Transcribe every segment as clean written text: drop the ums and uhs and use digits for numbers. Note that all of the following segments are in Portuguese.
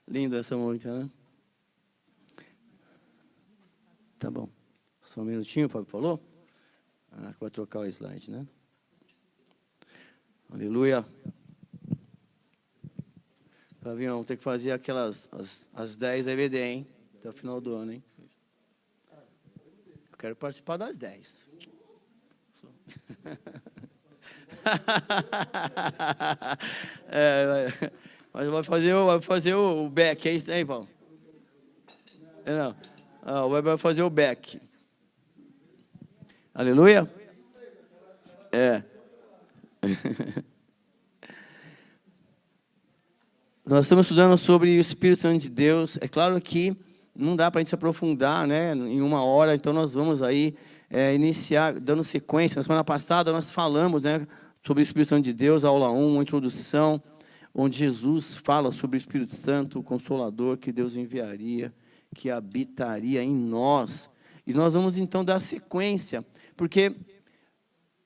Linda essa música, né? Tá bom. Só um minutinho, o Fábio falou. Vai trocar o slide, né? Aleluia. Fabinho, vamos ter que fazer aquelas, as 10 EBD, hein? Até o final do ano, hein? Eu quero participar das 10. Mas vai fazer o back, é isso aí, Paulo? Não. Vai fazer o back. Aleluia? Nós estamos estudando sobre o Espírito Santo de Deus. É claro que não dá para a gente se aprofundar, né, em uma hora, então nós vamos aí iniciar, dando sequência. Na semana passada nós falamos, né, sobre o Espírito Santo de Deus, aula 1, uma introdução, onde Jesus fala sobre o Espírito Santo, o Consolador que Deus enviaria, que habitaria em nós. E nós vamos então dar sequência, porque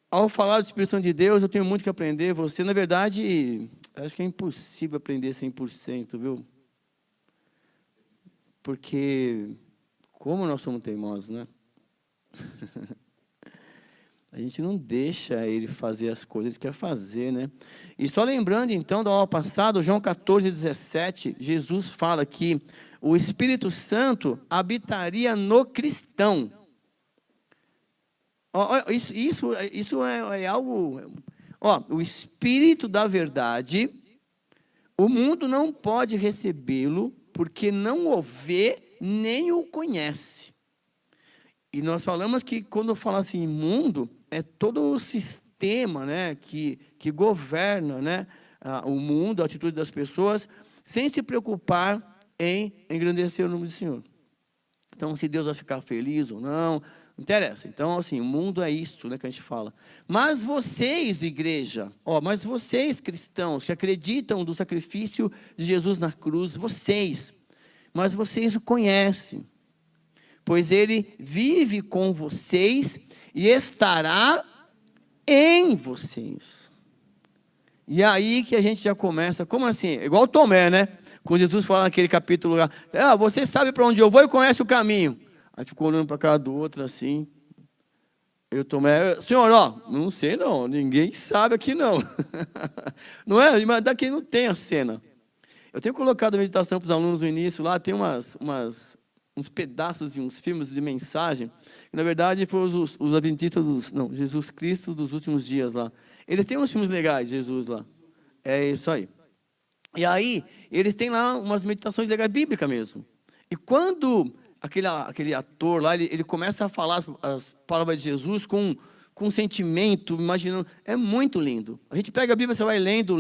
ao falar do Espírito Santo de Deus, eu tenho muito que aprender. Você, na verdade, acho que é impossível aprender 100%, viu? Porque, como nós somos teimosos, né? A gente não deixa ele fazer as coisas que ele quer fazer, né? E só lembrando, então, da aula passada, João 14, 17, Jesus fala que o Espírito Santo habitaria no cristão. Isso é algo... o Espírito da verdade, o mundo não pode recebê-lo, porque não o vê, nem o conhece. E nós falamos que, quando eu falo assim, mundo, é todo o sistema, né, que governa, né, o mundo, a atitude das pessoas, sem se preocupar em engrandecer o nome do Senhor. Então, se Deus vai ficar feliz ou não interessa. Então, assim, o mundo é isso, né, que a gente fala. Mas vocês, igreja, mas vocês, cristãos, que acreditam do sacrifício de Jesus na cruz, mas vocês o conhecem, pois ele vive com vocês e estará em vocês. E aí que a gente já começa, como assim? Igual Tomé, né? Quando Jesus fala naquele capítulo lá, você sabe para onde eu vou e conhece o caminho. Aí ficou olhando para a cara do outro assim. Eu Tomé, Senhor, não sei não, ninguém sabe aqui não. Não é? Mas daqui não tem a cena. Eu tenho colocado a meditação para os alunos no início, lá tem uns pedaços de uns filmes de mensagem, que na verdade foram os adventistas, Jesus Cristo dos últimos dias lá. Eles têm uns filmes legais, Jesus lá. É isso aí. E aí, eles têm lá umas meditações legais, bíblicas mesmo. E quando aquele ator lá, ele começa a falar as palavras de Jesus com um sentimento, imaginando, é muito lindo. A gente pega a Bíblia, você vai lendo.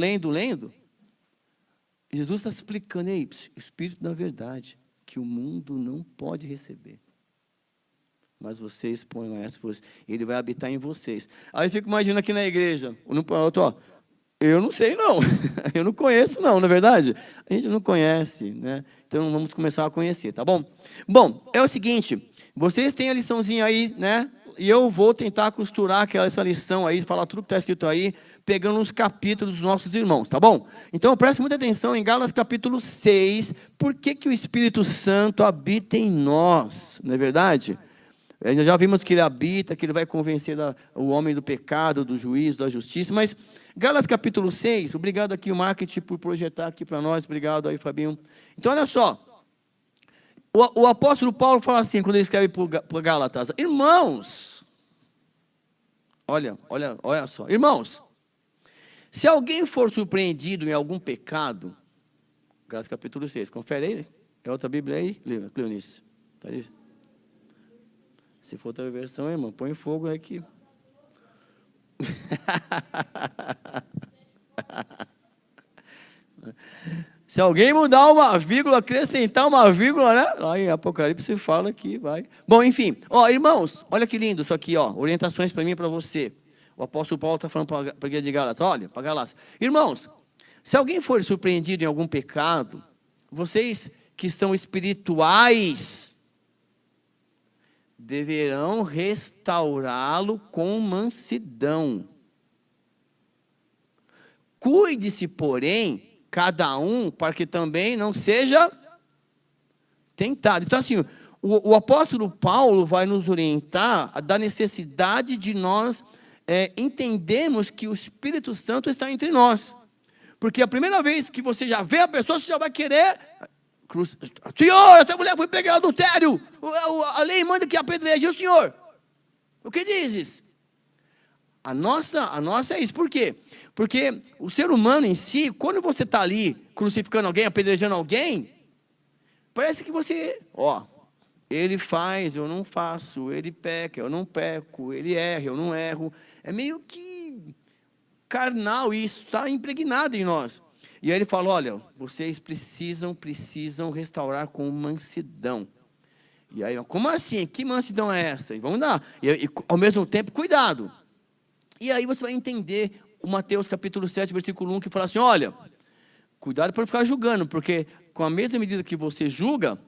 Jesus está explicando, o Espírito da verdade, que o mundo não pode receber. Mas vocês põem essa, ele vai habitar em vocês. Aí eu fico imaginando aqui na igreja, eu não sei não, eu não conheço não, na verdade. A gente não conhece, né? Então vamos começar a conhecer, tá bom? Bom, é o seguinte, vocês têm a liçãozinha aí, né? E eu vou tentar costurar essa lição aí, falar tudo que está escrito aí, pegando os capítulos dos nossos irmãos, tá bom? Então preste muita atenção em Gálatas capítulo 6, por que o Espírito Santo habita em nós, não é verdade? Já vimos que ele habita, que ele vai convencer o homem do pecado, do juízo, da justiça, mas Gálatas capítulo 6, obrigado aqui o marketing por projetar aqui para nós, obrigado aí Fabinho. Então olha só, o apóstolo Paulo fala assim, quando ele escreve para Gálatas, irmãos, olha só, irmãos, se alguém for surpreendido em algum pecado, Gálatas capítulo 6, confere aí, é outra Bíblia aí, Cleonice, está aí? Se for outra versão, irmão, põe fogo aqui. Se alguém mudar uma vírgula, acrescentar uma vírgula, né? Lá em Apocalipse fala que vai. Bom, enfim. Irmãos, olha que lindo isso aqui, orientações para mim e para você. O apóstolo Paulo está falando para a igreja de Gálatas. Olha, para Gálatas. Irmãos, se alguém for surpreendido em algum pecado, vocês que são espirituais deverão restaurá-lo com mansidão. Cuide-se, porém, cada um para que também não seja tentado. Então, assim, o apóstolo Paulo vai nos orientar da necessidade de nós entendermos que o Espírito Santo está entre nós. Porque a primeira vez que você já vê a pessoa, você já vai querer... Senhor, essa mulher foi pegar adultério. A lei manda que apedreje o senhor. O que dizes? A nossa é isso. Por quê? Porque o ser humano em si, quando você está ali crucificando alguém, apedrejando alguém, parece que você, ele faz, eu não faço, ele peca, eu não peco, ele erra, eu não erro. É meio que carnal isso, está impregnado em nós. E aí ele fala, olha, vocês precisam restaurar com mansidão. E aí, como assim? Que mansidão é essa? E vamos dar. E ao mesmo tempo, cuidado. E aí você vai entender o Mateus capítulo 7, versículo 1, que fala assim, olha, cuidado para não ficar julgando, porque com a mesma medida que você julga,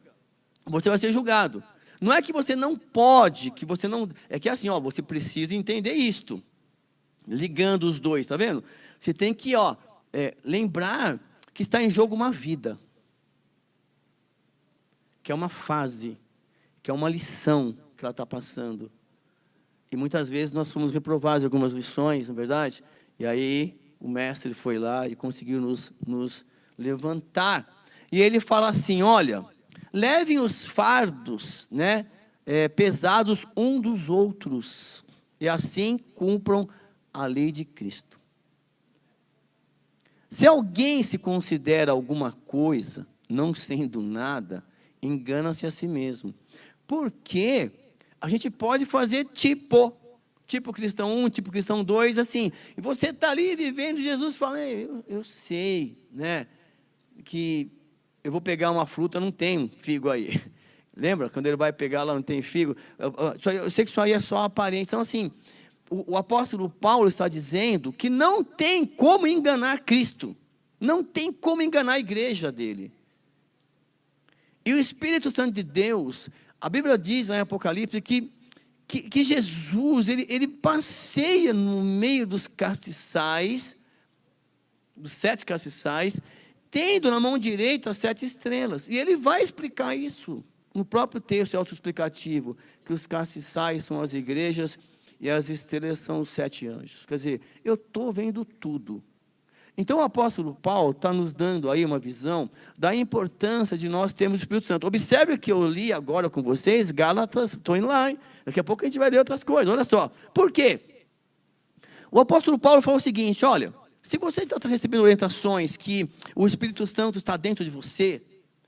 você vai ser julgado. Não é que você não pode, que você não... É que assim, você precisa entender isto. Ligando os dois, tá vendo? Você tem que, lembrar que está em jogo uma vida. Que é uma fase, que é uma lição que ela está passando. E muitas vezes nós fomos reprovados em algumas lições, não é verdade? E aí o mestre foi lá e conseguiu nos levantar. E ele fala assim, olha, levem os fardos, pesados um dos outros, e assim cumpram a lei de Cristo. Se alguém se considera alguma coisa, não sendo nada, engana-se a si mesmo. Porque a gente pode fazer tipo cristão 1, tipo cristão 2, assim. E você está ali vivendo, Jesus fala, eu sei, que eu vou pegar uma fruta, não tem figo aí. Lembra? Quando ele vai pegar lá, não tem figo. Eu sei que isso aí é só aparência. Então, assim, o apóstolo Paulo está dizendo que não tem como enganar Cristo. Não tem como enganar a igreja dele. E o Espírito Santo de Deus, a Bíblia diz lá em Apocalipse que Jesus, ele passeia no meio dos castiçais, dos 7 castiçais, tendo na mão direita as 7 estrelas. E ele vai explicar isso no próprio texto autoexplicativo, que os castiçais são as igrejas e as estrelas são os 7 anjos. Quer dizer, eu estou vendo tudo. Então o apóstolo Paulo está nos dando aí uma visão da importância de nós termos o Espírito Santo. Observe que eu li agora com vocês, Gálatas, estou indo lá, hein? Daqui a pouco a gente vai ler outras coisas, olha só. Por quê? O apóstolo Paulo falou o seguinte, olha, se você está recebendo orientações que o Espírito Santo está dentro de você,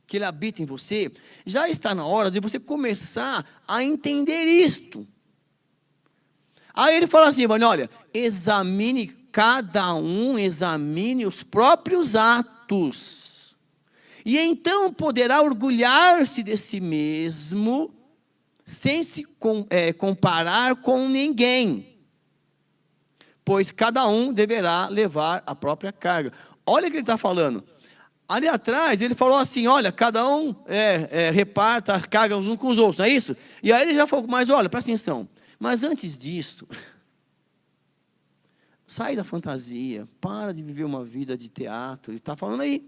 que ele habita em você, já está na hora de você começar a entender isto. Aí ele fala assim, olha, cada um examine os próprios atos, e então poderá orgulhar-se de si mesmo, sem se comparar com ninguém, pois cada um deverá levar a própria carga. Olha o que ele está falando. Ali atrás ele falou assim, olha, cada um reparta as cargas uns com os outros, não é isso? E aí ele já falou, mas olha, presta atenção, mas antes disso, sai da fantasia, para de viver uma vida de teatro. Ele está falando aí.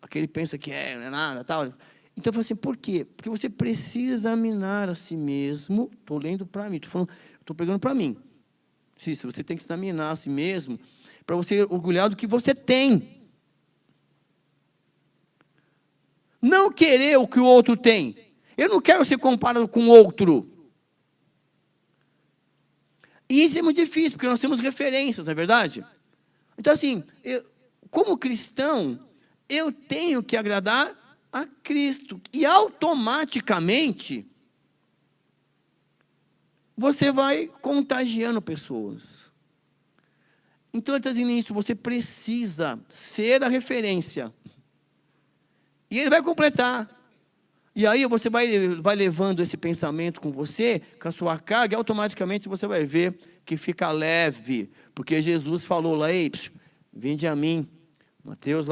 Aquele pensa que não é nada, tal. Então, eu falo assim, por quê? Porque você precisa examinar a si mesmo. Estou lendo para mim, estou pegando para mim. Cícero, você tem que examinar a si mesmo, para você orgulhar do que você tem. Não querer o que o outro tem. Eu não quero ser comparado com o outro. E isso é muito difícil, porque nós temos referências, não é verdade? Então, assim, como cristão, eu tenho que agradar a Cristo. E automaticamente, você vai contagiando pessoas. Então, ele está dizendo isso, você precisa ser a referência. E ele vai completar. E aí você vai levando esse pensamento com você, com a sua carga, e automaticamente você vai ver que fica leve. Porque Jesus falou lá, vinde a mim. Mateus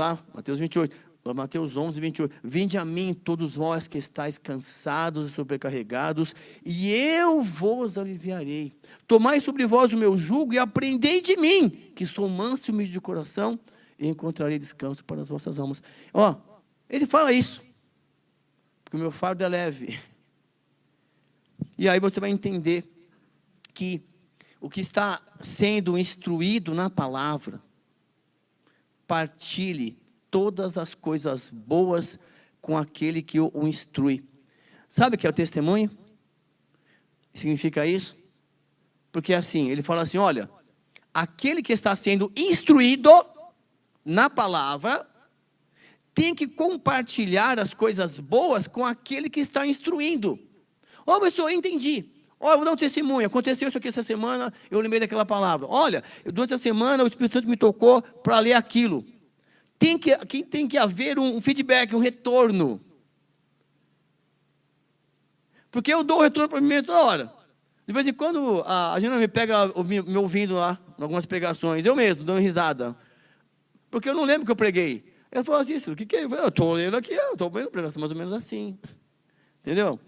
28, Mateus 11, 28. Vinde a mim todos vós que estáis cansados e sobrecarregados, e eu vos aliviarei. Tomai sobre vós o meu jugo e aprendei de mim, que sou manso e humilde de coração, e encontrarei descanso para as vossas almas. Ó, ele fala isso, porque o meu fardo é leve. E aí você vai entender que o que está sendo instruído na palavra, partilhe todas as coisas boas com aquele que o instrui. Sabe o que é o testemunho? Significa isso? Porque assim, ele fala assim, olha, aquele que está sendo instruído na palavra, tem que compartilhar as coisas boas com aquele que está instruindo. Ó, pessoal, eu entendi. Ó, eu vou dar um testemunho, aconteceu isso aqui essa semana, eu lembrei daquela palavra. Olha, durante a semana o Espírito Santo me tocou para ler aquilo. Tem que haver um feedback, um retorno. Porque eu dou o retorno para mim mesmo toda hora. De vez em quando a Gina me pega me ouvindo lá, em algumas pregações, eu mesmo, dando risada. Porque eu não lembro que eu preguei. Ela falou assim, o que é? Eu estou lendo aqui, eu estou vendo pregação mais ou menos assim. Entendeu?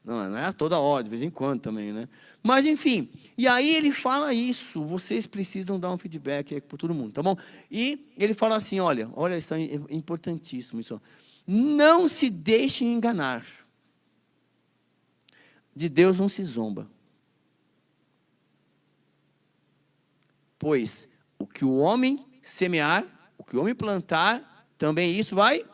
Não é toda hora, de vez em quando também, né? Mas, enfim, e aí ele fala isso, vocês precisam dar um feedback para todo mundo, tá bom? E ele fala assim, olha, isso é importantíssimo, isso. Não se deixem enganar. De Deus não se zomba. Pois o que o homem semear, o que o homem plantar, também isso vai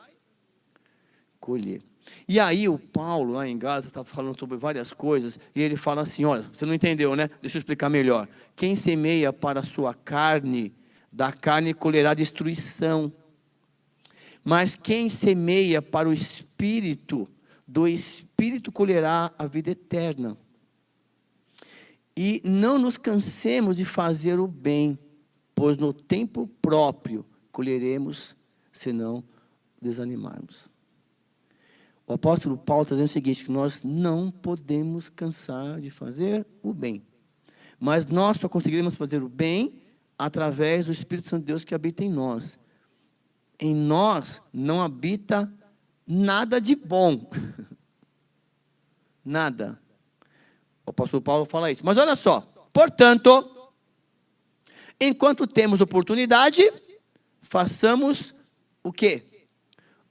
colher. E aí o Paulo, lá em Gálatas, está falando sobre várias coisas, e ele fala assim, olha, você não entendeu, né? Deixa eu explicar melhor. Quem semeia para a sua carne, da carne colherá destruição. Mas quem semeia para o Espírito, do Espírito colherá a vida eterna. E não nos cansemos de fazer o bem, pois no tempo próprio colheremos, se não desanimarmos. O apóstolo Paulo está dizendo o seguinte, que nós não podemos cansar de fazer o bem. Mas nós só conseguiremos fazer o bem através do Espírito Santo de Deus que habita em nós. Em nós não habita nada de bom. Nada. O apóstolo Paulo fala isso. Mas olha só. Portanto, enquanto temos oportunidade, façamos o quê?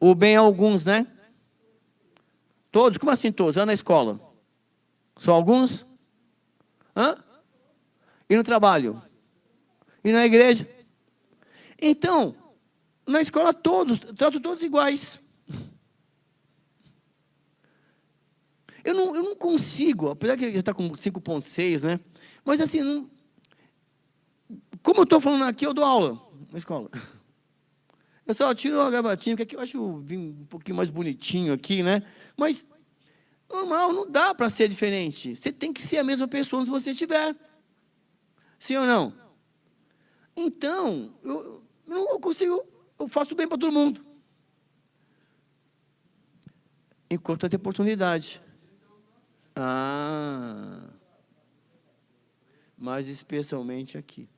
O bem a alguns, né? Todos? Como assim todos? Anda na escola. Só alguns? Hã? E no trabalho? E na igreja? Então, na escola todos, trato todos iguais. Eu não consigo, apesar que ele já está com 5,6, né? Mas assim, como eu estou falando aqui, eu dou aula na escola. Eu só tiro a gravatinha, porque aqui eu acho um pouquinho mais bonitinho aqui, né? Mas, normal, não dá para ser diferente. Você tem que ser a mesma pessoa onde você estiver. Sim ou não? Então, eu não consigo, eu faço bem para todo mundo. Enquanto tem oportunidade. Mas especialmente aqui,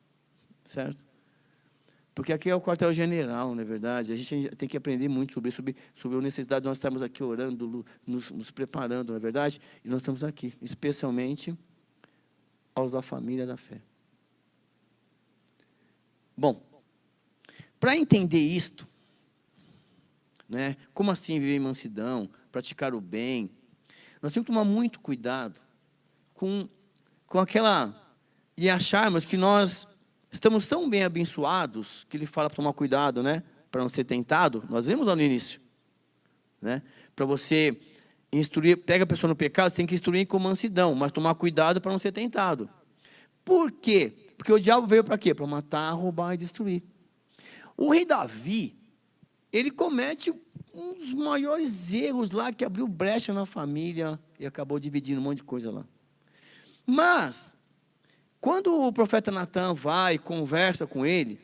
certo? Porque aqui é o quartel-general, não é verdade? A gente tem que aprender muito sobre a necessidade de nós estarmos aqui orando, nos preparando, não é verdade? E nós estamos aqui, especialmente aos da família da fé. Bom, para entender isto, né, como assim viver em mansidão, praticar o bem, nós temos que tomar muito cuidado com aquela, e acharmos que nós estamos tão bem abençoados, que ele fala para tomar cuidado, né, para não ser tentado. Nós vimos lá no início, né, para você instruir, pega a pessoa no pecado, você tem que instruir com mansidão, mas tomar cuidado para não ser tentado. Por quê? Porque o diabo veio para quê? Para matar, roubar e destruir. O rei Davi, ele comete um dos maiores erros lá, que abriu brecha na família e acabou dividindo um monte de coisa lá. Mas, quando o profeta Natan vai e conversa com ele,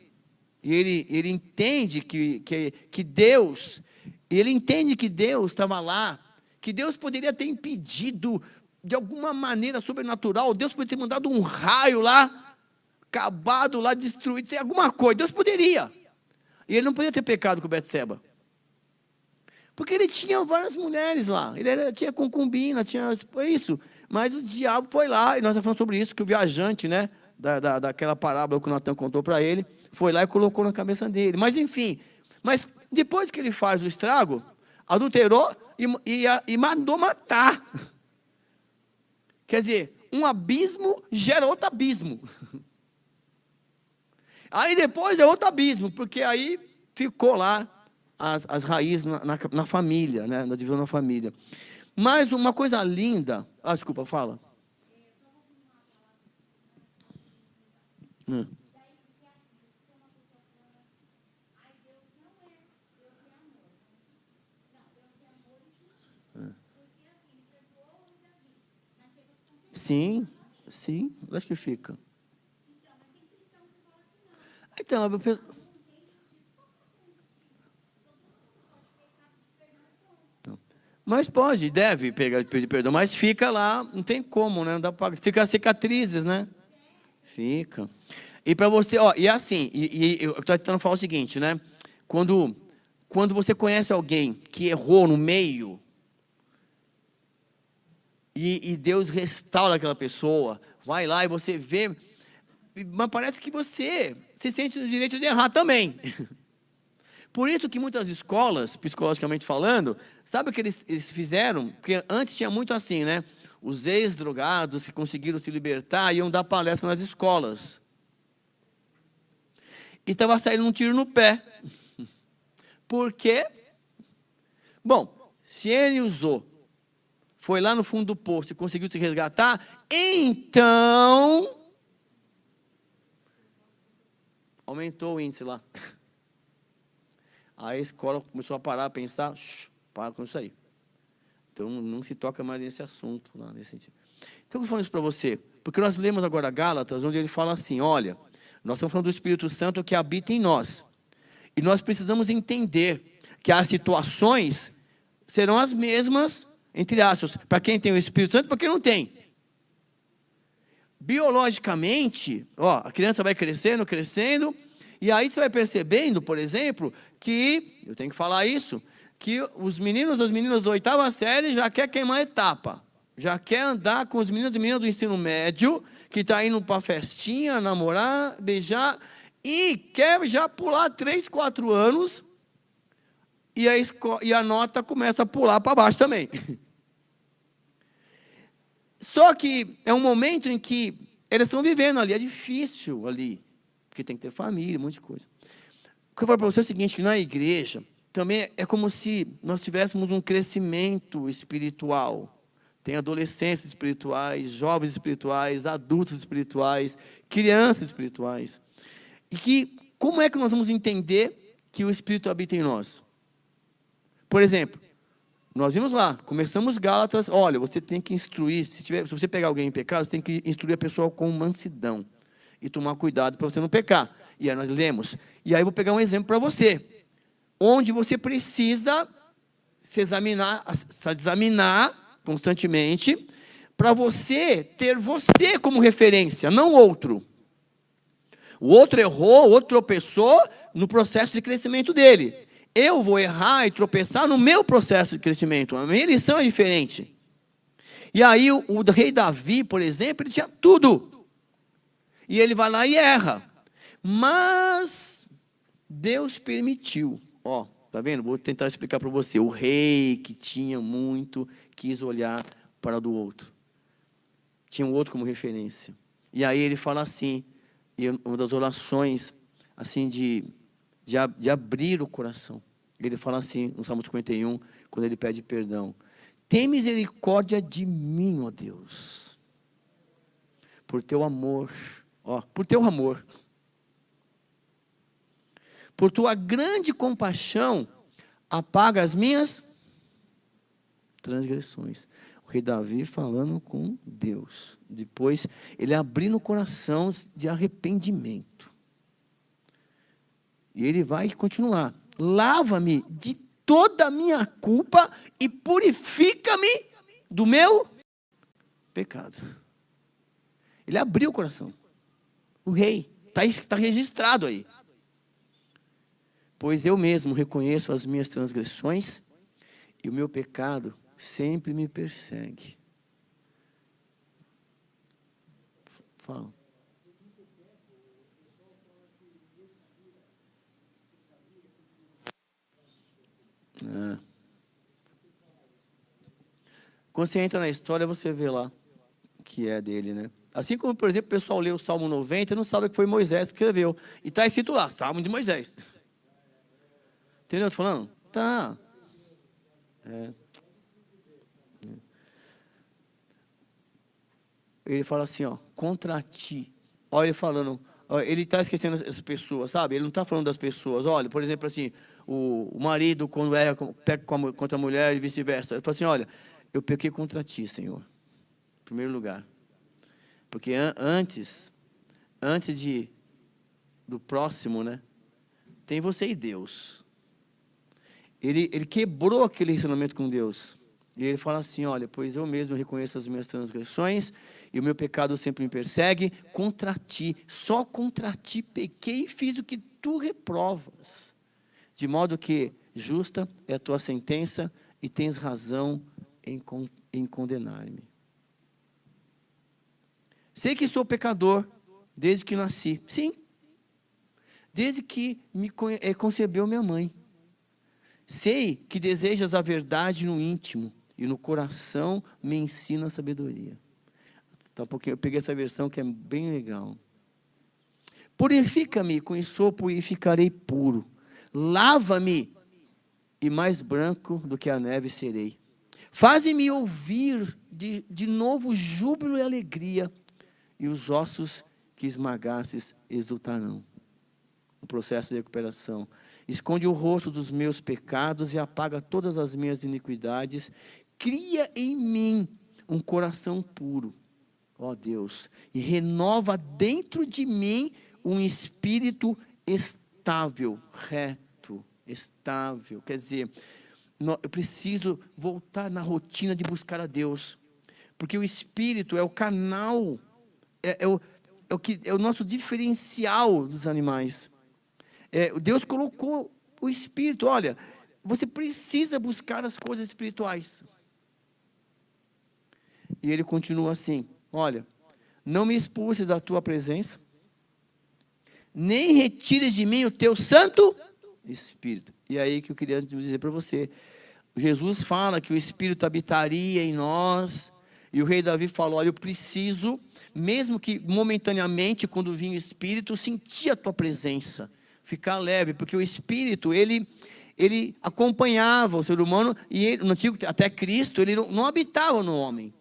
e ele entende que Deus, ele entende que Deus estava lá, que Deus poderia ter impedido, de alguma maneira sobrenatural, Deus poderia ter mandado um raio lá, acabado lá, destruído, sei, alguma coisa, Deus poderia. E ele não poderia ter pecado com Betseba. Porque ele tinha várias mulheres lá, tinha concubina, tinha isso, mas o diabo foi lá, e nós estamos falando sobre isso, que o viajante, né, daquela parábola que o Natan contou para ele, foi lá e colocou na cabeça dele. Mas enfim, mas depois que ele faz o estrago, adulterou e mandou matar. Quer dizer, um abismo gera outro abismo. Aí depois é outro abismo, porque aí ficou lá as raízes na família, né? Na divisão da família. Mas uma coisa linda... desculpa, fala. Sim, sim, acho que fica. Então, mas pode, deve pedir perdão, mas fica lá, não tem como, né? Não dá pra, fica cicatrizes, né? Fica. E para você, e assim, eu estou tentando falar o seguinte, né? Quando você conhece alguém que errou no meio, e Deus restaura aquela pessoa, vai lá e você vê, mas parece que você se sente no direito de errar também. Por isso que muitas escolas, psicologicamente falando, sabe o que eles fizeram? Porque antes tinha muito assim, né? Os ex-drogados que conseguiram se libertar iam dar palestra nas escolas. E estava saindo um tiro no pé. Por quê? Bom, se ele usou, foi lá no fundo do poço e conseguiu se resgatar, então aumentou o índice lá. Aí a escola começou a parar, a pensar, para com isso aí. Então não se toca mais nesse assunto. Lá, nesse sentido. Então eu estou falando isso para você, porque nós lemos agora Gálatas, onde ele fala assim, olha, nós estamos falando do Espírito Santo que habita em nós. E nós precisamos entender que as situações serão as mesmas, entre aspas, para quem tem o Espírito Santo e para quem não tem. Biologicamente, a criança vai crescendo, crescendo, e aí você vai percebendo, por exemplo, que, eu tenho que falar isso, que os meninos e as meninas da 8ª série já quer queimar etapa. Já quer andar com os meninos e meninas do ensino médio, que está indo para festinha, namorar, beijar, e quer já pular 3, 4 anos, e a nota começa a pular para baixo também. Só que é um momento em que eles estão vivendo ali, é difícil ali, porque tem que ter família, um monte de coisa. O que eu falo para você é o seguinte, que na igreja, também é como se nós tivéssemos um crescimento espiritual. Tem adolescentes espirituais, jovens espirituais, adultos espirituais, crianças espirituais. E que, como é que nós vamos entender que o Espírito habita em nós? Por exemplo, nós vimos lá, começamos Gálatas, olha, você tem que instruir, se você pegar alguém em pecado, você tem que instruir a pessoa com mansidão. E tomar cuidado para você não pecar. E aí nós lemos. E aí eu vou pegar um exemplo para você. Onde você precisa se examinar constantemente, para você ter você como referência, não outro. O outro errou, o outro tropeçou no processo de crescimento dele. Eu vou errar e tropeçar no meu processo de crescimento. A minha lição é diferente. E aí o rei Davi, por exemplo, ele tinha tudo. E ele vai lá e erra. Mas Deus permitiu. Tá vendo? Vou tentar explicar para você. O rei que tinha muito, quis olhar para o do outro. Tinha um outro como referência. E aí ele fala assim, e uma das orações, assim, de abrir o coração. Ele fala assim, no Salmo 51, quando ele pede perdão. Tem misericórdia de mim, ó Deus. Por teu amor. Por teu amor. Por tua grande compaixão, apaga as minhas transgressões. O rei Davi falando com Deus. Depois, ele abrindo o coração de arrependimento. E ele vai continuar. Lava-me de toda a minha culpa e purifica-me do meu pecado. Ele abriu o coração. O rei, está registrado aí. Pois eu mesmo reconheço as minhas transgressões e o meu pecado sempre me persegue. Fala. É. Quando você entra na história, você vê lá que é dele, né? Assim como, por exemplo, o pessoal lê o Salmo 90 e não sabe que foi Moisés que escreveu. E está escrito lá, Salmo de Moisés. Entendeu? Estou falando? Tá. É. Ele fala assim, ó, contra ti. Olha ele falando, ó, ele está esquecendo as pessoas, sabe? Ele não está falando das pessoas. Olha, por exemplo, assim, o marido quando peca contra a mulher e vice-versa. Ele fala assim, olha, eu pequei contra ti, Senhor. Em primeiro lugar. Porque antes do próximo, né? Tem você e Deus. Ele quebrou aquele relacionamento com Deus. E ele fala assim, olha, pois eu mesmo reconheço as minhas transgressões e o meu pecado sempre me persegue. Contra ti, só contra ti pequei e fiz o que tu reprovas. De modo que justa é a tua sentença e tens razão em condenar-me. Sei que sou pecador desde que nasci. Sim. Desde que me concebeu minha mãe. Sei que desejas a verdade no íntimo e no coração me ensina a sabedoria. Tá, porque eu peguei essa versão que é bem legal. Purifica-me com esopo e ficarei puro. Lava-me e mais branco do que a neve serei. Faze-me ouvir de novo júbilo e alegria, e os ossos que esmagasses exultarão. O processo de recuperação. Esconde o rosto dos meus pecados e apaga todas as minhas iniquidades. Cria em mim um coração puro, ó Deus, e renova dentro de mim um espírito estável, reto, estável. Quer dizer, eu preciso voltar na rotina de buscar a Deus, porque o espírito é o canal, é o nosso diferencial dos animais. Deus colocou o espírito. Olha, você precisa buscar as coisas espirituais. E ele continua assim, olha, não me expulses da tua presença, nem retires de mim o teu santo espírito. E aí que eu queria dizer para você, Jesus fala que o espírito habitaria em nós, e o rei Davi falou, olha, eu preciso, mesmo que momentaneamente, quando vinha o espírito, sentir a tua presença, ficar leve, porque o espírito, ele acompanhava o ser humano, e ele, no antigo, até Cristo, ele não habitava no homem,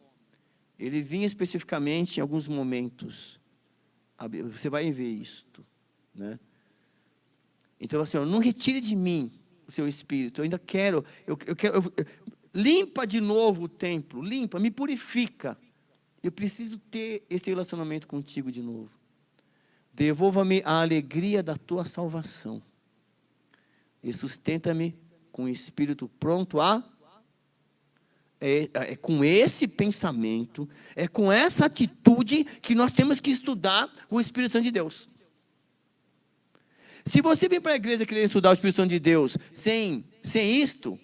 ele vinha especificamente em alguns momentos, você vai ver isto, né? Então assim, não retire de mim o seu espírito, eu ainda quero, limpa de novo o templo, limpa, me purifica, eu preciso ter esse relacionamento contigo de novo. Devolva-me a alegria da tua salvação e sustenta-me com o espírito pronto a... É com esse pensamento, é com essa atitude que nós temos que estudar o Espírito Santo de Deus. Se você vem para a igreja querer estudar o Espírito Santo de Deus sem isto,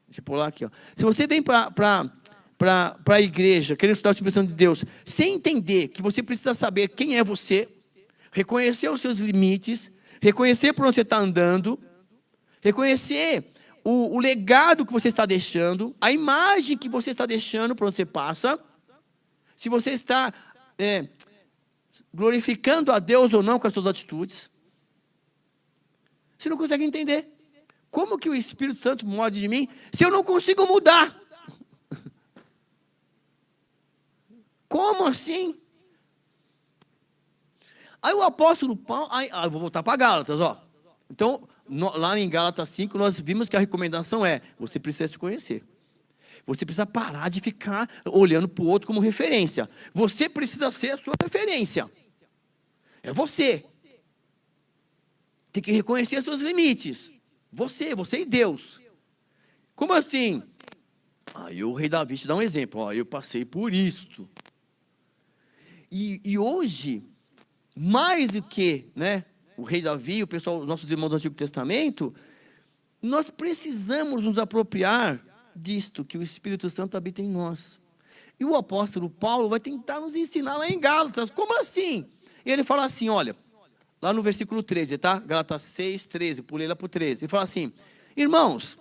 deixa eu pular aqui, ó. Se você vem para a igreja querer estudar o Espírito Santo de Deus sem entender que você precisa saber quem é você, reconhecer os seus limites, reconhecer por onde você está andando, reconhecer o legado que você está deixando, a imagem que você está deixando por onde você passa, se você está glorificando a Deus ou não com as suas atitudes, você não consegue entender. Como que o Espírito Santo mora de mim, se eu não consigo mudar? Como assim? Aí o apóstolo Paulo, eu vou voltar para Gálatas, ó. Então, lá em Gálatas 5, nós vimos que a recomendação é, você precisa se conhecer. Você precisa parar de ficar olhando para o outro como referência. Você precisa ser a sua referência. É você. Tem que reconhecer seus limites. Você e Deus. Como assim? Aí o rei Davi te dá um exemplo. Ó, eu passei por isto. E hoje, mais do que, né, o rei Davi, o pessoal, os nossos irmãos do Antigo Testamento, nós precisamos nos apropriar disto, que o Espírito Santo habita em nós. E o apóstolo Paulo vai tentar nos ensinar lá em Gálatas. Como assim? E ele fala assim, olha, lá no versículo 13, tá? Gálatas 6, 13, pulei lá para o 13. Ele fala assim, Irmãos,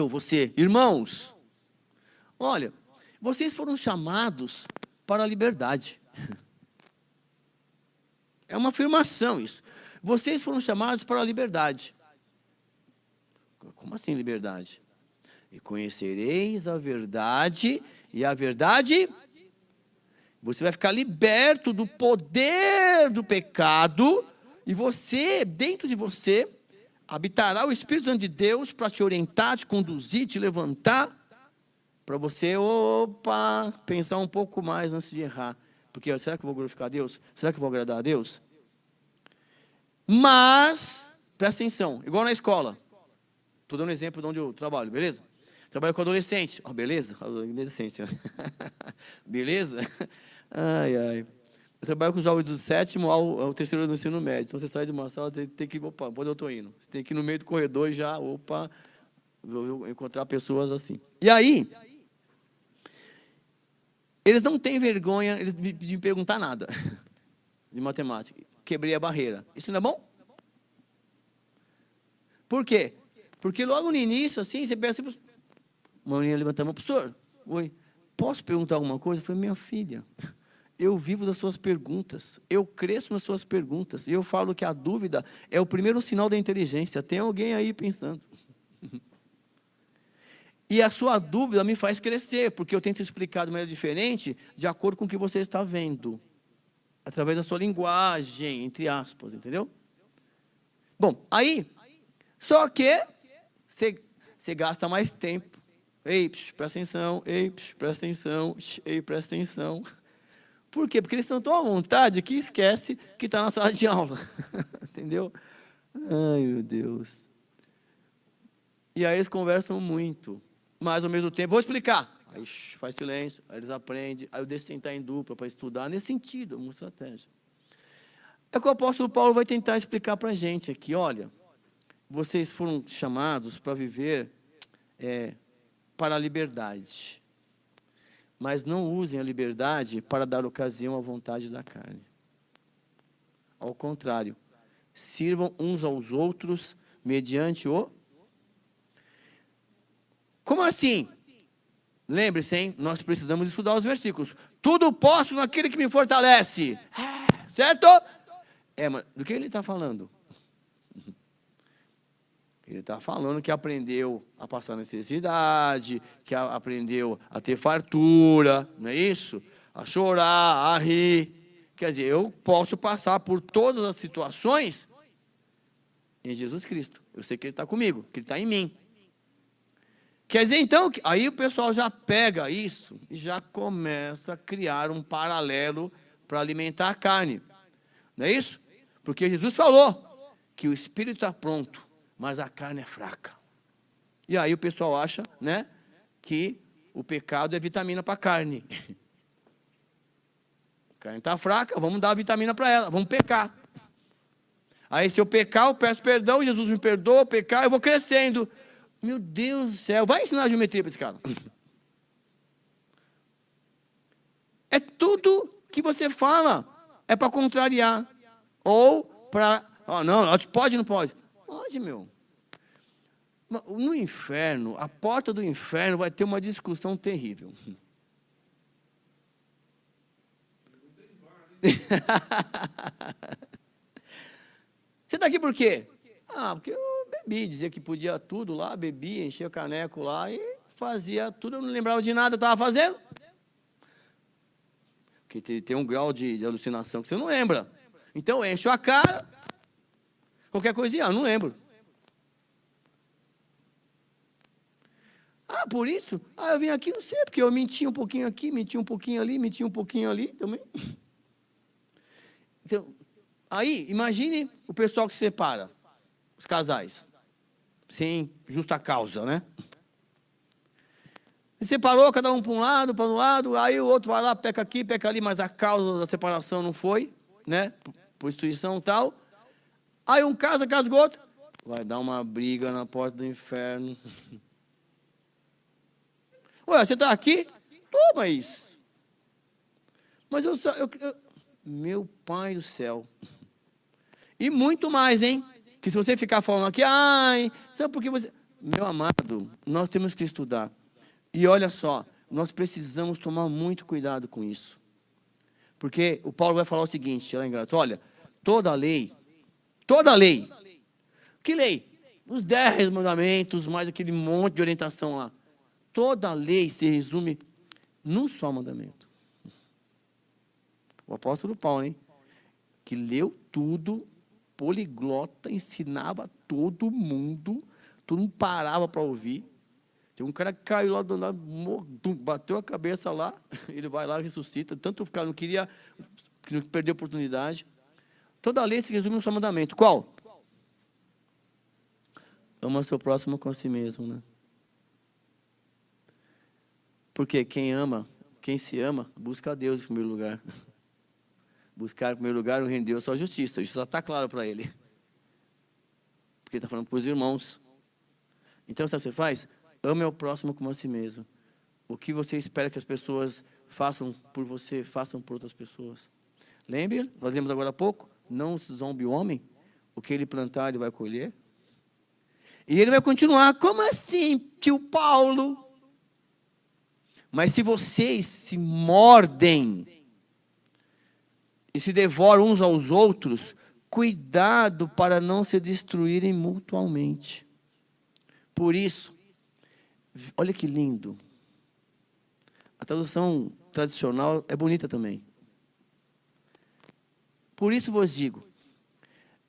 você, irmãos, olha, vocês foram chamados para a liberdade. É uma afirmação isso. Vocês foram chamados para a liberdade. Como assim liberdade? E conhecereis a verdade, e a verdade, você vai ficar liberto do poder do pecado, e você, dentro de você, habitará o Espírito Santo de Deus para te orientar, te conduzir, te levantar, para você, pensar um pouco mais antes de errar. Porque, será que eu vou glorificar a Deus? Será que eu vou agradar a Deus? Mas, presta atenção, igual na escola. Estou dando um exemplo de onde eu trabalho, beleza? Trabalho com adolescente. Beleza? Adolescência. Beleza? Ai, ai. Eu trabalho com jovens do 7º ao 3º do ensino médio. Então, você sai de uma sala, você tem que, para onde eu estou indo? Você tem que ir no meio do corredor e já, vou encontrar pessoas assim. E aí, eles não têm vergonha de me perguntar nada de matemática. Quebrei a barreira. Isso não é bom? Por quê? Porque logo no início, assim, você pensa, uma menina levanta a mão, professor, oi, posso perguntar alguma coisa? Eu falei, minha filha, eu vivo das suas perguntas, eu cresço nas suas perguntas, e eu falo que a dúvida é o primeiro sinal da inteligência. Tem alguém aí pensando. E a sua dúvida me faz crescer, porque eu tento explicar de maneira diferente, de acordo com o que você está vendo, através da sua linguagem, entre aspas, entendeu? Bom, aí, só que você gasta mais tempo. Ei, presta atenção, ei, presta atenção, ei, presta atenção. Por quê? Porque eles estão tão à vontade que esquece que está na sala de aula. Entendeu? Ai, meu Deus. E aí eles conversam muito. Mas, ao mesmo tempo, vou explicar. Aí faz silêncio, aí eles aprendem. Aí eu deixo sentar em dupla para estudar. Nesse sentido, uma estratégia. É o que o apóstolo Paulo vai tentar explicar para a gente aqui. Olha, vocês foram chamados para viver para a liberdade. Mas não usem a liberdade para dar ocasião à vontade da carne. Ao contrário, sirvam uns aos outros mediante o... Como assim? Lembre-se, hein? Nós precisamos estudar os versículos. Tudo posso naquele que me fortalece. Certo? Mas do que ele está falando? Ele está falando que aprendeu a passar necessidade, que aprendeu a ter fartura, não é isso? A chorar, a rir. Quer dizer, eu posso passar por todas as situações em Jesus Cristo. Eu sei que Ele está comigo, que Ele está em mim. Quer dizer, então, aí o pessoal já pega isso e já começa a criar um paralelo para alimentar a carne. Não é isso? Porque Jesus falou que o espírito está pronto, mas a carne é fraca. E aí o pessoal acha, né, que o pecado é vitamina para a carne. A carne está fraca, vamos dar a vitamina para ela, vamos pecar. Aí se eu pecar, eu peço perdão, Jesus me perdoa, pecar, eu vou crescendo. Meu Deus do céu, vai ensinar geometria para esse cara. É tudo que você fala, é para contrariar. Ou para, não, pode, não pode. Pode, meu. No inferno, a porta do inferno vai ter uma discussão terrível. Você está aqui por quê? Porque eu bebi, dizia que podia tudo lá, bebia, enchia o caneco lá e fazia tudo, eu não lembrava de nada, eu estava fazendo. Porque tem um grau de alucinação que você não lembra. Então, encho a cara, qualquer coisinha, eu não lembro. Por isso? Eu vim aqui, não sei, porque eu menti um pouquinho aqui, menti um pouquinho ali, menti um pouquinho ali também. Então, aí, imagine o pessoal que se separa, os casais, sem justa causa, né? Se separou, cada um para um lado, para um lado, aí o outro vai lá, peca aqui, peca ali, mas a causa da separação não foi, né? Prostituição e tal. Aí um casa com o outro, vai dar uma briga na porta do inferno. Ué, você está aqui? Toma isso. Mas meu pai do céu. E muito mais, hein? Que se você ficar falando aqui, ai, sabe por que você... Meu amado, nós temos que estudar. E olha só, nós precisamos tomar muito cuidado com isso. Porque o Paulo vai falar o seguinte, olha, toda lei, que lei? Os 10 mandamentos, mais aquele monte de orientação lá. Toda lei se resume num só mandamento. O apóstolo Paulo, hein? Que leu tudo, poliglota, ensinava a todo mundo parava para ouvir. Tem um cara que caiu lá do lado, bateu a cabeça lá, ele vai lá e ressuscita. Tanto o cara não queria, que perdeu a oportunidade. Toda a lei se resume no seu mandamento. Qual? Ama seu próximo com a si mesmo, né? Porque quem se ama, busca a Deus em primeiro lugar. Buscar em primeiro lugar o reino de Deus, sua justiça. Isso já está claro para ele. Porque ele está falando para os irmãos. Então, sabe o que você faz? Ame ao próximo como a si mesmo. O que você espera que as pessoas façam por você, façam por outras pessoas. Lembre, nós lemos agora há pouco, não zombe o homem, o que ele plantar ele vai colher. E ele vai continuar, como assim, tio Paulo? Mas se vocês se mordem e se devoram uns aos outros, cuidado para não se destruírem mutuamente. Por isso, olha que lindo. A tradução tradicional é bonita também. Por isso vos digo,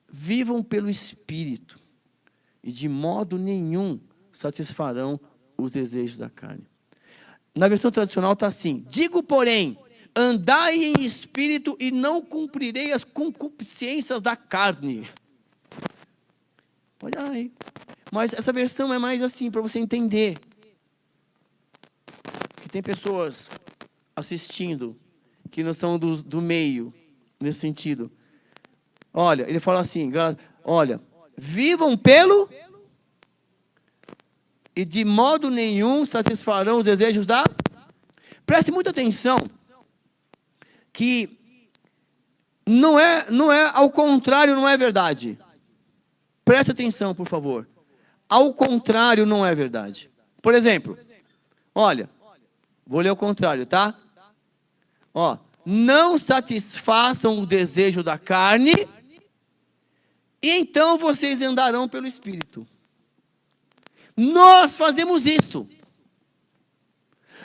vivam pelo Espírito, e de modo nenhum satisfarão os desejos da carne. Na versão tradicional está assim, digo, porém, andai em Espírito e não cumprirei as concupiscências da carne. Olha aí. Mas essa versão é mais assim, para você entender. Que tem pessoas assistindo, que não são do meio, nesse sentido. Olha, ele fala assim, olha, vivam pelo... E de modo nenhum satisfarão os desejos da... Preste muita atenção, que não é ao contrário, não é verdade. Preste atenção, por favor. Ao contrário, não é verdade. Por exemplo, olha, vou ler o contrário, tá? Ó, não satisfaçam o desejo da carne, e então vocês andarão pelo Espírito. Nós fazemos isto.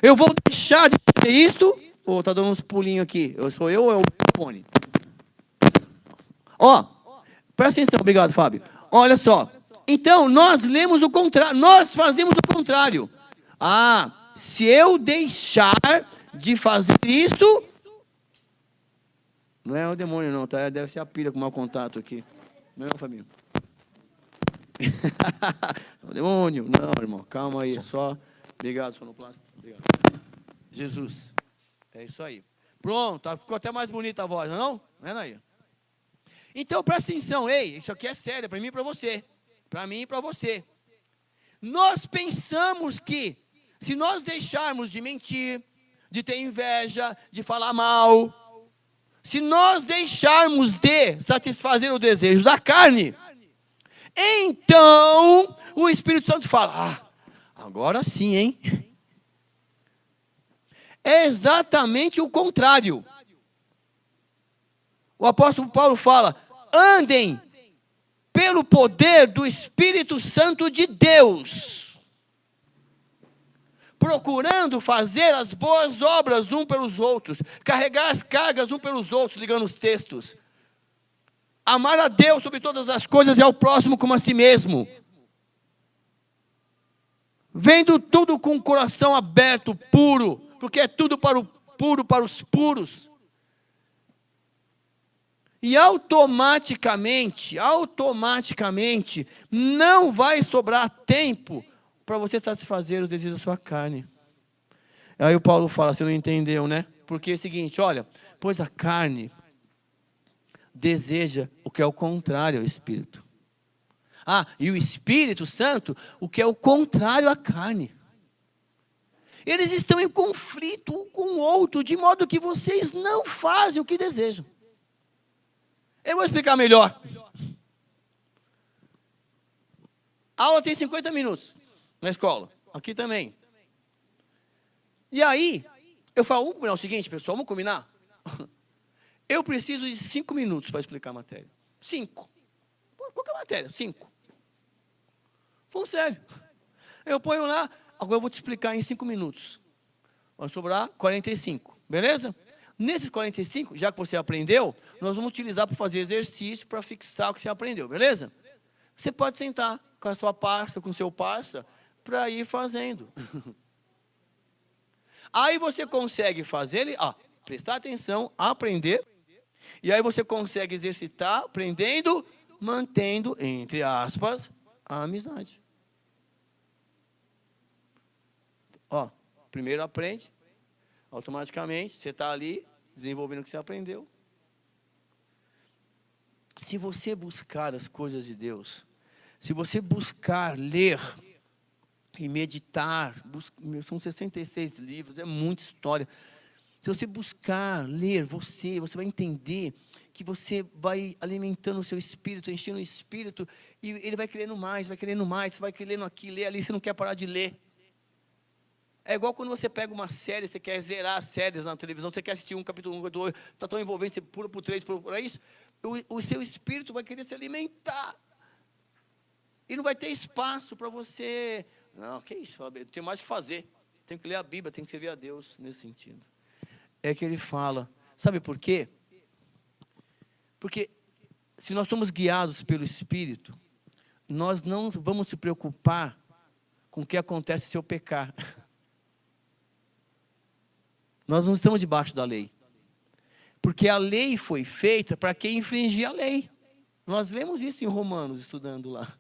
Eu vou deixar de fazer isto. Ou tá dando uns pulinhos aqui. Sou eu ou é o fone? Ó, presta atenção, obrigado, Fábio. Olha só. Então, nós lemos o contrário, nós fazemos o contrário. Ah, se eu deixar de fazer isso... Não é o demônio não, tá? Deve ser a pilha com mau contato aqui. Não é, Fabinho? O demônio. Não, irmão, calma aí, só... Obrigado, sonoplasta. Obrigado. Jesus. É isso aí. Pronto, ficou até mais bonita a voz, não? Não é, Nair? Então, presta atenção, ei, isso aqui é sério, para mim e para você. Para mim e para você. Nós pensamos que, se nós deixarmos de mentir, de ter inveja, de falar mal, se nós deixarmos de satisfazer o desejo da carne, então o Espírito Santo fala, agora sim, hein? É exatamente o contrário. O apóstolo Paulo fala, andem pelo poder do Espírito Santo de Deus, procurando fazer as boas obras um pelos outros, carregar as cargas um pelos outros, ligando os textos. Amar a Deus sobre todas as coisas e ao próximo como a si mesmo. Vendo tudo com o coração aberto, puro, porque é tudo para o puro, para os puros. E automaticamente, não vai sobrar tempo para você satisfazer os desejos da sua carne. Aí o Paulo fala, você não entendeu, né? Porque é o seguinte, olha, pois a carne deseja o que é o contrário ao Espírito. E o Espírito Santo, o que é o contrário à carne. Eles estão em conflito um com o outro, de modo que vocês não fazem o que desejam. Eu vou explicar melhor. A aula tem 50 minutos na escola. Aqui também. E aí, eu falo, vamos combinar o seguinte, pessoal, vamos combinar? Eu preciso de 5 minutos para explicar a matéria. 5. Qualquer matéria, 5. Falando sério. Eu ponho lá, agora eu vou te explicar em 5 minutos. Vai sobrar 45, beleza? Nesses 45, já que você aprendeu, nós vamos utilizar para fazer exercício, para fixar o que você aprendeu, beleza? Você pode sentar com a sua parça, com o seu parça, para ir fazendo. Aí você consegue fazer, prestar atenção, aprender, e aí você consegue exercitar, aprendendo, mantendo, entre aspas, a amizade. Primeiro aprende, automaticamente, você está ali, desenvolvendo o que você aprendeu. Se você buscar as coisas de Deus, se você buscar ler e meditar, são 66 livros, é muita história. Se você buscar ler, você vai entender que você vai alimentando o seu espírito, enchendo o espírito, e ele vai querendo mais, você vai querendo aqui, ler ali, você não quer parar de ler. É igual quando você pega uma série, você quer zerar as séries na televisão, você quer assistir um capítulo 1, capítulo 2, está tão envolvente, você pula para o 3, pula isso, o seu espírito vai querer se alimentar. E não vai ter espaço para você. Não, que isso, tem mais o que fazer. Tem que ler a Bíblia, tem que servir a Deus nesse sentido. É que ele fala. Sabe por quê? Porque se nós somos guiados pelo Espírito, nós não vamos se preocupar com o que acontece se eu pecar. Nós não estamos debaixo da lei. Porque a lei foi feita para quem infringir a lei. Nós lemos isso em Romanos, estudando lá.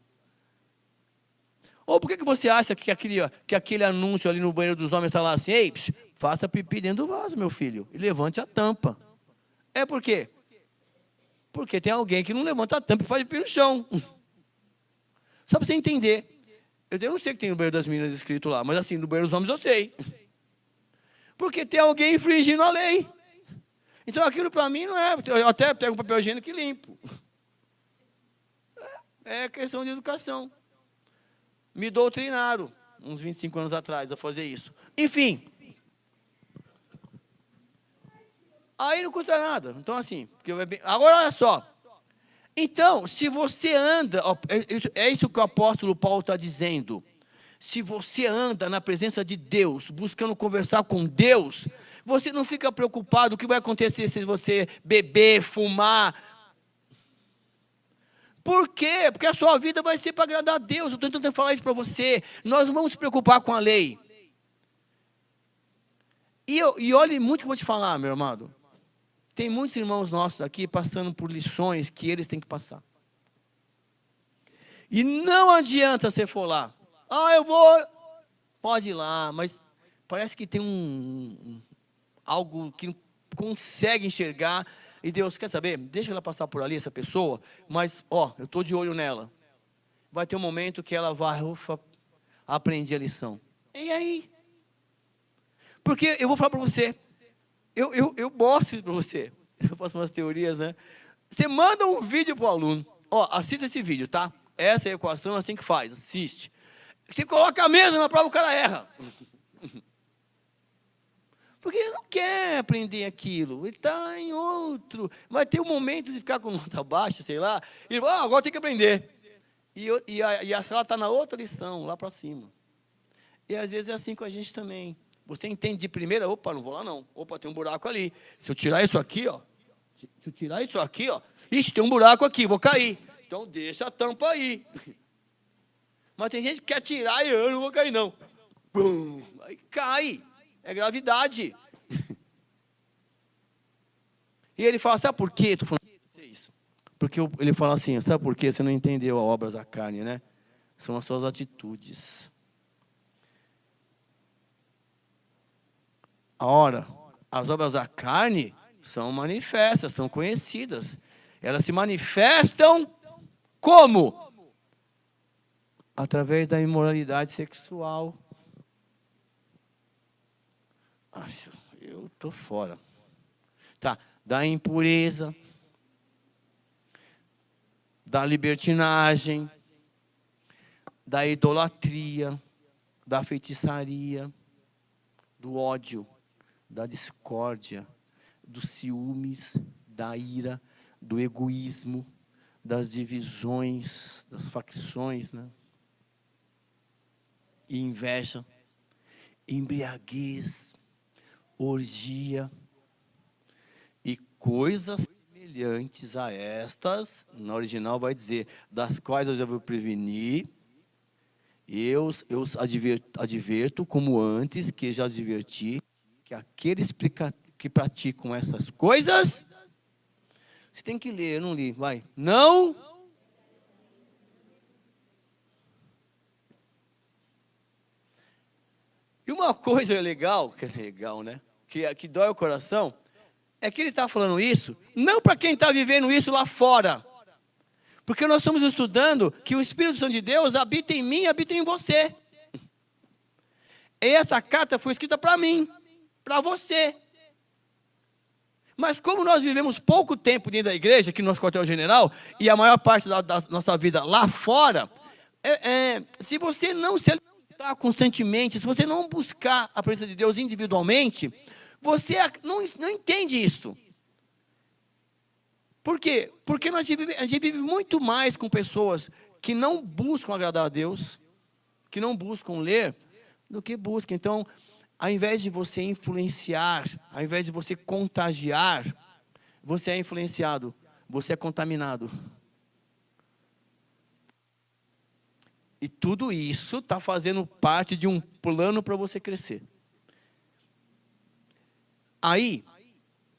Ou por que você acha que aquele anúncio ali no banheiro dos homens está lá assim, ei, faça pipi dentro do vaso, meu filho, e levante a tampa. É por quê? Porque tem alguém que não levanta a tampa e faz pipi no chão. Só para você entender. Eu não sei o que tem no banheiro das meninas escrito lá, mas assim, no banheiro dos homens eu sei. Porque tem alguém infringindo a lei. Então aquilo para mim não é, eu até pego um papel higiênico e limpo. É questão de educação. Me doutrinaram, uns 25 anos atrás, a fazer isso. Enfim. Aí não custa nada. Então, assim, agora olha só. Então, se você anda, é isso que o apóstolo Paulo está dizendo. Se você anda na presença de Deus, buscando conversar com Deus, você não fica preocupado o que vai acontecer se você beber, fumar. Por quê? Porque a sua vida vai ser para agradar a Deus. Eu estou tentando falar isso para você. Nós não vamos se preocupar com a lei. E olhe muito o que eu vou te falar, meu amado. Tem muitos irmãos nossos aqui passando por lições que eles têm que passar. E não adianta você for lá. Eu vou. Pode ir lá, mas parece que tem algo que não consegue enxergar. E Deus, quer saber? Deixa ela passar por ali, essa pessoa, mas, eu estou de olho nela. Vai ter um momento que ela vai, aprendi a lição. E aí? Porque eu vou falar para você, eu mostro para você, eu faço umas teorias, né? Você manda um vídeo para o aluno, assista esse vídeo, tá? Essa é a equação, assim que faz, assiste. Você coloca a mesa na prova, o cara erra. Porque ele não quer aprender aquilo, ele está em outro. Vai ter um momento de ficar com nota baixa, sei lá, e ele vai, agora tem que aprender. E a sala está na outra lição, lá para cima. E às vezes é assim com a gente também. Você entende de primeira, não vou lá não. Tem um buraco ali. Se eu tirar isso aqui, ixi, tem um buraco aqui, vou cair. Então deixa a tampa aí. Mas tem gente que quer tirar e eu não vou cair não. Bum, aí cai. É gravidade. E ele fala, sabe por quê? Estou falando isso. Porque ele fala assim, sabe por quê? Você não entendeu a obra da carne, né? São as suas atitudes. As obras da carne são manifestas, são conhecidas. Elas se manifestam como? Através da imoralidade sexual. Eu estou fora. Tá, da impureza, da libertinagem, da idolatria, da feitiçaria, do ódio, da discórdia, dos ciúmes, da ira, do egoísmo, das divisões, das facções, né? E inveja, embriaguez, orgia e coisas semelhantes a estas, na original vai dizer, das quais eu já vou prevenir, eu os adverto, como antes que já adverti, que aqueles que praticam essas coisas, você tem que ler, eu não li, vai, não. E uma coisa legal, que é legal, né? Que dói o coração, é que ele está falando isso, não para quem está vivendo isso lá fora. Porque nós estamos estudando que o Espírito Santo de Deus habita em mim e habita em você. E essa carta foi escrita para mim, para você. Mas como nós vivemos pouco tempo dentro da igreja, aqui no nosso quartel-general, e a maior parte da nossa vida lá fora, se você não se alimentar constantemente, se você não buscar a presença de Deus individualmente, você não entende isso. Por quê? Porque a gente vive muito mais com pessoas que não buscam agradar a Deus, que não buscam ler, do que buscam. Então, ao invés de você influenciar, ao invés de você contagiar, você é influenciado, você é contaminado. E tudo isso está fazendo parte de um plano para você crescer. Aí,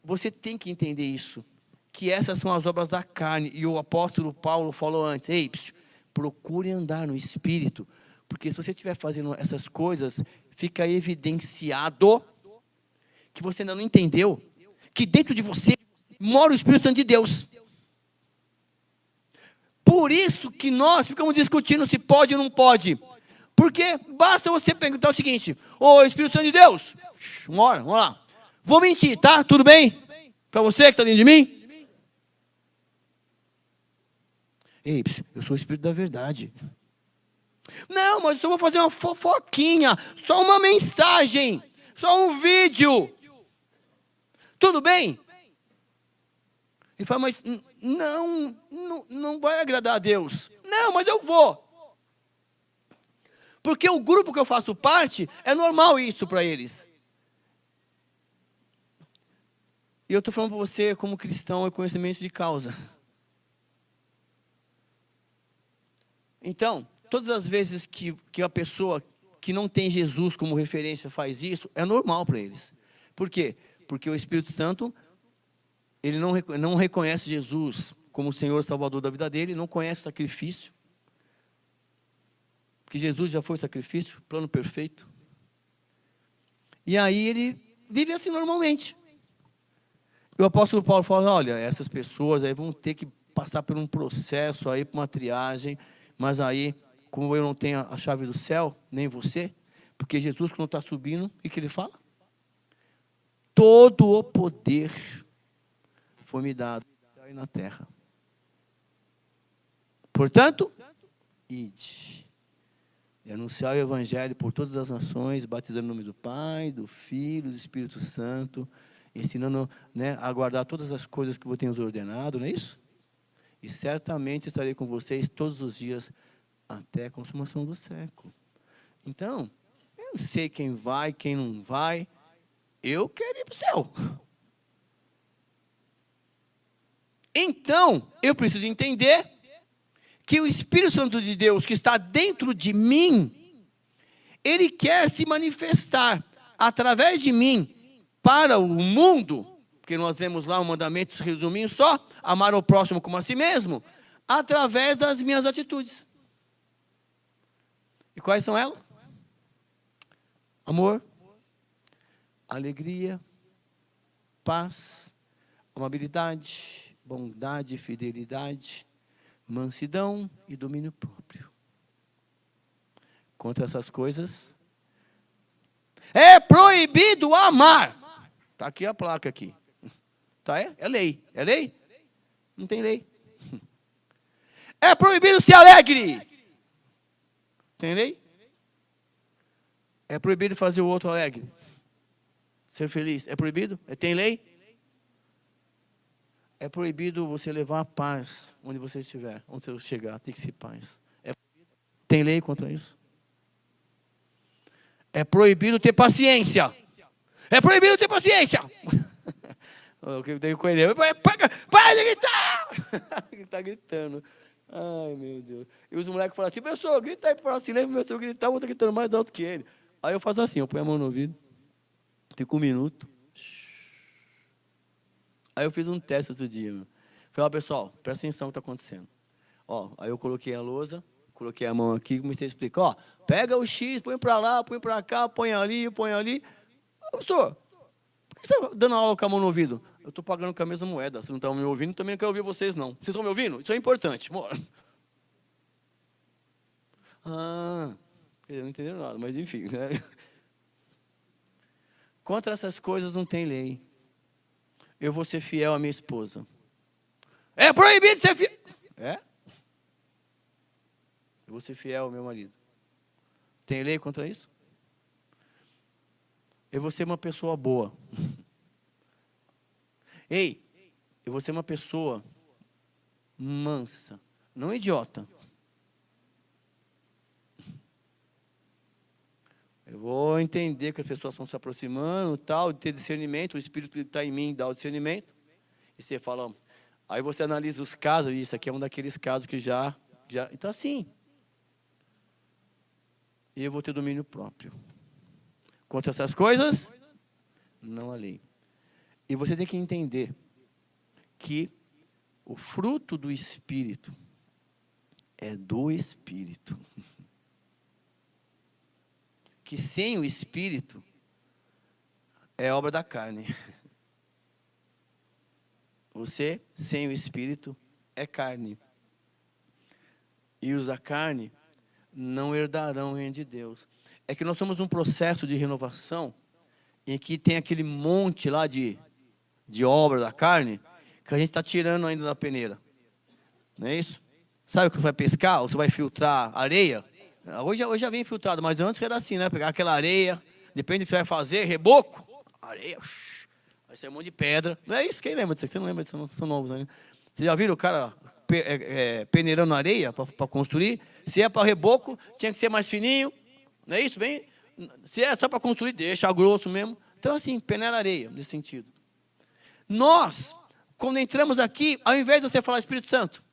você tem que entender isso, que essas são as obras da carne, e o apóstolo Paulo falou antes, ei, procure andar no Espírito, porque se você estiver fazendo essas coisas, fica evidenciado que você ainda não entendeu, que dentro de você mora o Espírito Santo de Deus. Por isso que nós ficamos discutindo se pode ou não pode, porque basta você perguntar o seguinte, ô Espírito Santo de Deus, vamos lá, vou mentir, tá? Tudo bem? Para você que está dentro de mim? Ei, eu sou o Espírito da verdade. Não, mas eu só vou fazer uma fofoquinha, só uma mensagem, só um vídeo. Tudo bem? Ele fala, mas não vai agradar a Deus. Não, mas eu vou. Porque o grupo que eu faço parte, é normal isso para eles. E eu estou falando para você, como cristão, é conhecimento de causa. Então, todas as vezes que a pessoa que não tem Jesus como referência faz isso, é normal para eles. Por quê? Porque o Espírito Santo, ele não reconhece Jesus como o Senhor Salvador da vida dele, não conhece o sacrifício. Porque Jesus já foi o sacrifício, plano perfeito. E aí ele vive assim normalmente. E o apóstolo Paulo fala, olha, essas pessoas aí vão ter que passar por um processo aí, por uma triagem, mas aí, como eu não tenho a chave do céu, nem você, porque Jesus, quando está subindo, o que ele fala? Todo o poder foi me dado aí na terra. Portanto, ide. E anunciar o Evangelho por todas as nações, batizando no nome do Pai, do Filho, do Espírito Santo, ensinando, né, a guardar todas as coisas que eu tenho ordenado, não é isso? E certamente estarei com vocês todos os dias, até a consumação do século. Então, eu não sei quem vai, quem não vai, eu quero ir para o céu. Então, eu preciso entender que o Espírito Santo de Deus que está dentro de mim, ele quer se manifestar através de mim para o mundo, porque nós vemos lá um mandamento, resumindo só, amar o próximo como a si mesmo, através das minhas atitudes. E quais são elas? Amor, alegria, paz, amabilidade, bondade, fidelidade, mansidão e domínio próprio. Contra essas coisas, é proibido amar. Está aqui a placa aqui. Tá, é lei. É lei? Não tem lei. É proibido ser alegre. Tem lei? É proibido fazer o outro alegre? Ser feliz? É proibido? Tem lei? É proibido você levar a paz onde você estiver, onde você chegar, tem que ser paz. Tem lei contra isso? É proibido ter paciência. É proibido ter paciência. O que eu tenho com ele? Para de gritar! Ele está gritando. Ai, meu Deus. E os moleques falam assim, professor, grita aí para o silêncio, meu senhor gritar, eu vou estar gritando mais alto que ele. Aí eu faço assim, eu ponho a mão no ouvido, fico 1 minuto. Aí eu fiz um teste outro dia. Falei, ó, pessoal, presta atenção no que está acontecendo. Ó, aí eu coloquei a lousa, coloquei a mão aqui e comecei a explicar. Ó, pega o X, põe para lá, põe para cá, põe ali, põe ali. Ô, professor, por que você está dando aula com a mão no ouvido? Eu estou pagando com a mesma moeda. Vocês não estão me ouvindo, também não quero ouvir vocês, não. Vocês estão me ouvindo? Isso é importante. Bora. Ah, eu não entendi nada, mas enfim. Né? Contra essas coisas não tem lei. Eu vou ser fiel à minha esposa. É proibido ser fiel. É? Eu vou ser fiel ao meu marido. Tem lei contra isso? Eu vou ser uma pessoa boa. Ei, eu vou ser uma pessoa mansa, não idiota. Eu vou entender que as pessoas estão se aproximando, tal, ter discernimento, o Espírito está em mim, dá o discernimento. E você fala, aí você analisa os casos, e isso aqui é um daqueles casos que já então assim. E eu vou ter domínio próprio. Contra essas coisas, não há lei. E você tem que entender que o fruto do Espírito é do Espírito. Que sem o Espírito é obra da carne. Você, sem o Espírito, é carne. E os da carne não herdarão o reino de Deus. É que nós estamos num processo de renovação em que tem aquele monte lá de obra da carne que a gente está tirando ainda da peneira. Não é isso? Sabe que você vai pescar ou você vai filtrar areia? Hoje já vem filtrado, mas antes era assim, né? Pegar aquela areia, depende do que você vai fazer, reboco, areia, vai ser um monte de pedra. Não é isso? Quem lembra disso? Você não lembra disso? Não são novos ainda. Você já viram o cara peneirando areia para construir? Se é para reboco, tinha que ser mais fininho. Não é isso? Bem, se é só para construir, deixa grosso mesmo. Então, assim, peneira areia, nesse sentido. Nós, quando entramos aqui, ao invés de você falar Espírito Santo,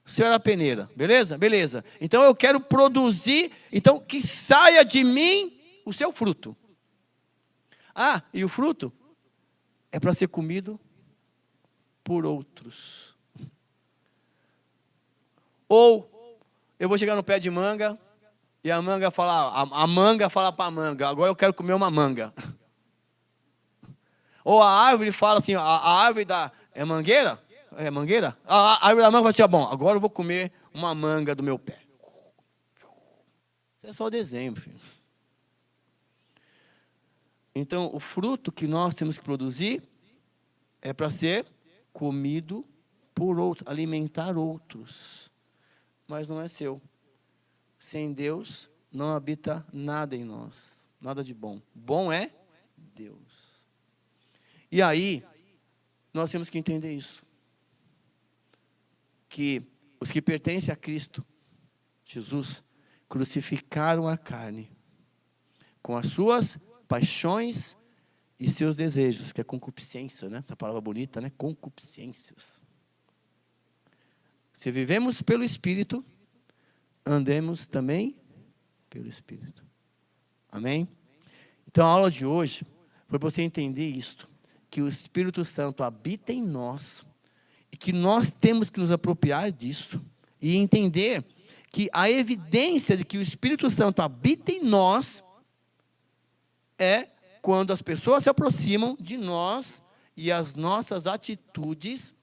o Senhor é a peneira, beleza? Beleza. Então eu quero produzir, então que saia de mim o seu fruto. Ah, e o fruto é para ser comido por outros. Ou eu vou chegar no pé de manga e a manga fala, a manga fala para a manga, agora eu quero comer uma manga. Ou a árvore fala assim, a árvore é mangueira? É mangueira? A árvore da manga vai assim, bom, agora eu vou comer uma manga do meu pé. Isso é só desenho, filho. Então, o fruto que nós temos que produzir é para ser comido por outros, alimentar outros. Mas não é seu. Sem Deus, não habita nada em nós. Nada de bom. Bom é Deus. E aí, nós temos que entender isso. Que os que pertencem a Cristo, Jesus, crucificaram a carne com as suas paixões e seus desejos, que é concupiscência, né? Essa palavra bonita, né? Concupiscências. Se vivemos pelo Espírito, andemos também pelo Espírito. Amém? Então a aula de hoje foi para você entender isto, que o Espírito Santo habita em nós, e que nós temos que nos apropriar disso, e entender que a evidência de que o Espírito Santo habita em nós é quando as pessoas se aproximam de nós e as nossas atitudes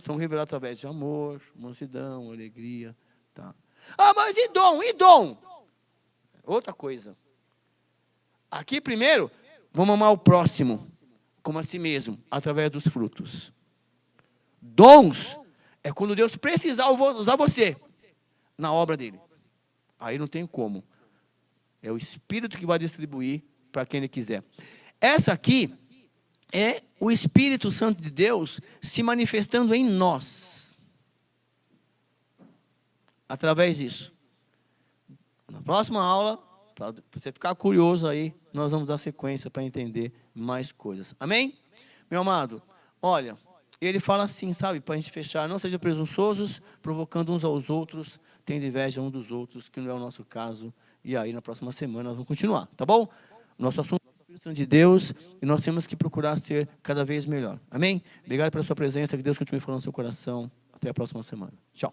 são reveladas através de amor, mansidão, alegria. Tá? Ah, mas e dom? E dom? Outra coisa. Aqui primeiro, vamos amar o próximo como a si mesmo, através dos frutos. Dons é quando Deus precisar usar você. na obra dele. Aí não tem como. É o Espírito que vai distribuir para quem ele quiser. Essa aqui é o Espírito Santo de Deus se manifestando em nós. Através disso. Na próxima aula, para você ficar curioso aí, nós vamos dar sequência para entender mais coisas. Amém? Meu amado, olha, ele fala assim, sabe, para a gente fechar, não sejam presunçosos, provocando uns aos outros, tendo inveja uns dos outros, que não é o nosso caso. E aí, na próxima semana, nós vamos continuar, tá bom? Nosso assunto é o Espírito Santo de Deus, e nós temos que procurar ser cada vez melhor. Amém? Obrigado pela sua presença, que Deus continue falando no seu coração. Até a próxima semana. Tchau.